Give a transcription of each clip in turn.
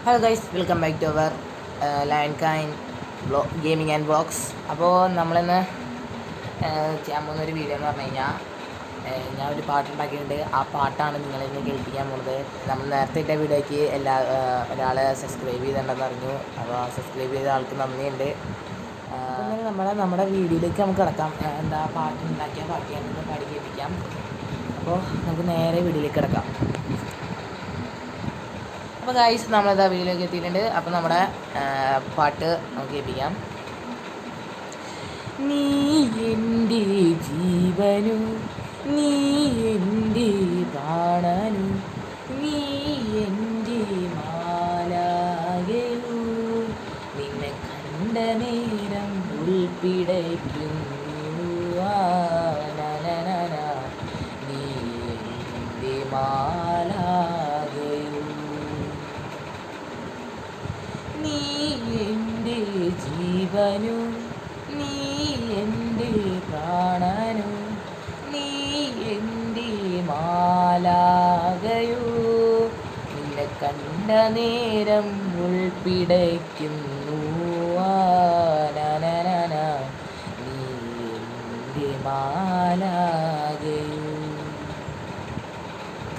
Hello guys, welcome back to our lion king gaming and vlogs. അപ്പോൾ നമ്മളിന്ന് ചെയ്യാൻ പോകുന്നൊരു വീഡിയോ എന്ന് പറഞ്ഞു കഴിഞ്ഞാൽ ഞാൻ ഒരു പാട്ടുണ്ടാക്കിയിട്ടുണ്ട്. ആ പാട്ടാണ് നിങ്ങളിന്ന് കേൾപ്പിക്കാൻ പോകുന്നത്. നമ്മൾ നേരത്തെ ഇട്ട വീഡിയോയ്ക്ക് ഒരാളെ സബ്സ്ക്രൈബ് ചെയ്തിട്ടുണ്ടെന്ന് അറിഞ്ഞു. അപ്പോൾ ആ സബ്സ്ക്രൈബ് ചെയ്ത ആൾക്ക് നന്ദിയുണ്ട്. നമ്മുടെ വീഡിയോയിലേക്ക് നമുക്ക് കിടക്കാം. പാട്ടുണ്ടാക്കിയ പാട്ട് ഞാനൊന്ന് പാടി കേൾപ്പിക്കാം. അപ്പോൾ നമുക്ക് നേരെ വീഡിയോയിലേക്ക് കിടക്കാം. അപ്പോൾ ഗൈസ്, നമ്മളിതാ വീഡിയോയിലേക്ക് എത്തിയിട്ടുണ്ട്. അപ്പോൾ നമ്മുടെ പാട്ട് നമുക്ക് കേൾപ്പിക്കാം. നീ എൻ്റെ ജീവനു, നീ എൻ്റെ പ്രാണനു, നീ എൻ്റെ മാലാകയു, നിന്നെ കണ്ട നേരം ഉൾപ്പിടയ്ക്കുന്നു. നീ എൻ്റെ മാലാകയു, നീ എൻ്റെ ജീവനു, നീ എൻ്റെ പ്രാണനു, നീ എൻ്റെ മാലാകയു, നിന്നെ കണ്ട നേരം ഉൾപ്പിടയ്ക്കുന്നു. നീ എൻ്റെ മാലാകയു,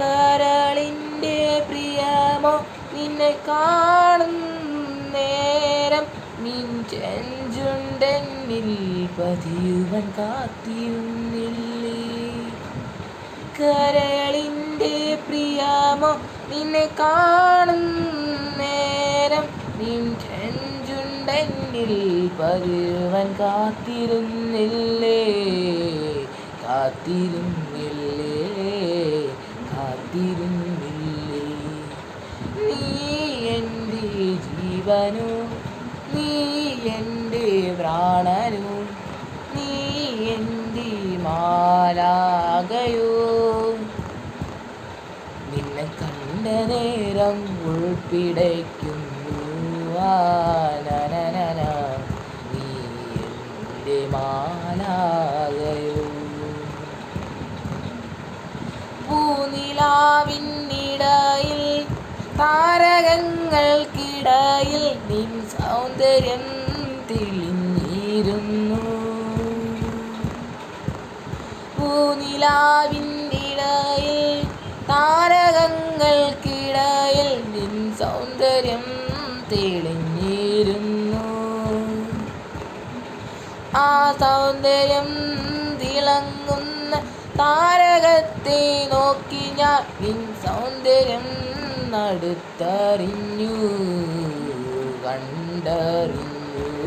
കരളിൻ്റെ പ്രിയമോ നിന്നെ കാണും നേരം നിൻ ചെഞ്ചുണ്ടെന്നിൽ പതിയുവൻ കാത്തിരുന്നില്ലേ. കരളിൻ്റെ പ്രിയമോ നിന്നെ കാണും നേരം നിൻ ചെഞ്ചുണ്ടെന്നിൽ പതിയുവൻ കാത്തിരുന്നില്ലേ, കാത്തിരുന്നില്ലേ, കാത്തിരുന്നില്ലേ. നീ എൻ്റെ ജീവനു, നീ എൻ്റെ പ്രാണനു, നീ എൻ്റെ മാലാകയോ, നിന്നെ കണ്ട നേരം ഉൾപ്പിടയ്ക്കുന്നു. നീ എൻ്റെ മാലാകയോ, പൂനിലാവിനിടയിൽ താരകങ്ങൾക്കിടയിൽ നിൻ സൗന്ദര്യം തെളിഞ്ഞിരുന്നു. പൂനിലാവിനിടയിൽ താരകങ്ങൾക്കിടയിൽ നിൻ സൗന്ദര്യം തെളിഞ്ഞിരുന്നു. ആ സൗന്ദര്യം തിളങ്ങുന്ന താരകത്തെ നോക്കി ഞാൻ നിൻ സൗന്ദര്യം അടുത്തറിഞ്ഞു, കണ്ടറിഞ്ഞു,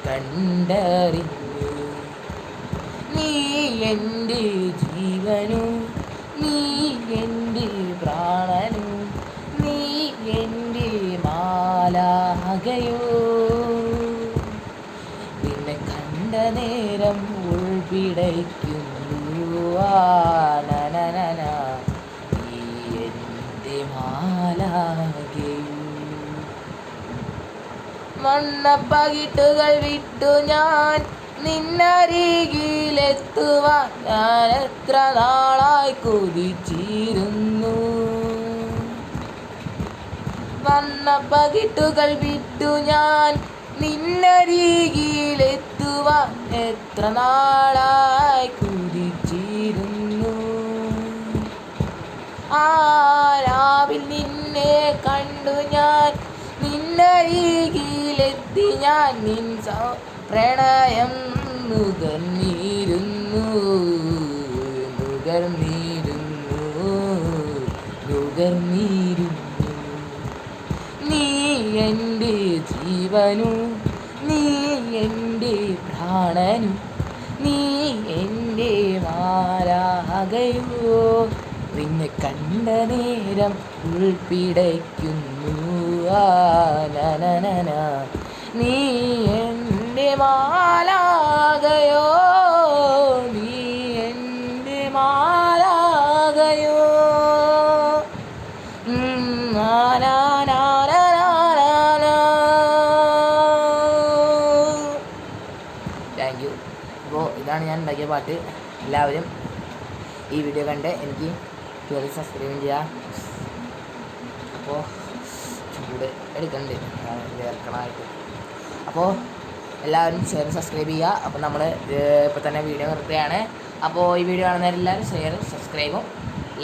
കണ്ടറിഞ്ഞു. നീ എൻ്റെ ജീവനു, നീ എൻ്റെ പ്രാണനു, നീ എൻ്റെ മാലാകയോ, നിന്നെ കണ്ട നേരം ഉൾപ്പിടയ്ക്കുന്നു. മണ്ണപ്പകിട്ടുകൾ വിട്ടു ഞാൻ നിന്നരികിലെത്തുവാൻ ഞാൻ എത്ര നാളായി കൊതിച്ചിരുന്നു. മണ്ണപ്പകിട്ടുകൾ വിട്ടു ഞാൻ നിന്നരികിലെത്തുവാൻ എത്ര നാളായി കൊതിച്ചിരുന്നു. ആ രാവിൽ നിന്നെ കണ്ടു ഞാൻ, നിന്നരികിലെത്തി ഞാൻ നിൻ പ്രണയം നുകർന്നിരുന്നു, നുകർന്നിരുന്നു, നുകർന്നിരുന്നു. നീ എൻ്റെ ജീവനു, നീ എൻ്റെ പ്രാണനു, നീ എൻ്റെ മാലാകയോ, നിന്നെ കണ്ട നേരം ഉൾപ്പിടയ്ക്കുന്നു. നീ എൻ്റെ മാലാകയോ, നീ എൻ്റെ മാലാകയോ. Thank you. അപ്പോൾ ഇതാണ് ഞാൻ ഉണ്ടാക്കിയ പാട്ട്. എല്ലാവരും ഈ വീഡിയോ കണ്ട് എനിക്ക് സബ്സ്ക്രൈബ് ചെയ്യുക. അപ്പോൾ ചൂട് എടുക്കുന്നുണ്ട് വേർക്കണമായിട്ട്. അപ്പോൾ എല്ലാവരും ഷെയർ സബ്സ്ക്രൈബ് ചെയ്യുക. അപ്പോൾ നമ്മൾ ഇപ്പോൾ തന്നെ വീഡിയോ നിർത്തുകയാണ്. അപ്പോൾ ഈ വീഡിയോ കാണുന്നവരെല്ലാവരും ഷെയറും സബ്സ്ക്രൈബും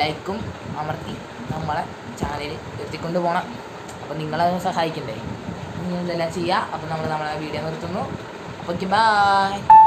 ലൈക്കും അമർത്തി നമ്മളെ ചാനൽ എത്തിക്കൊണ്ട് പോകണം. അപ്പോൾ നിങ്ങളത് സഹായിക്കണ്ടേ, നിങ്ങൾ ഇതെല്ലാം ചെയ്യുക. അപ്പോൾ നമ്മളെ വീഡിയോ നിർത്തുന്നു. അപ്പോൾ ബൈ.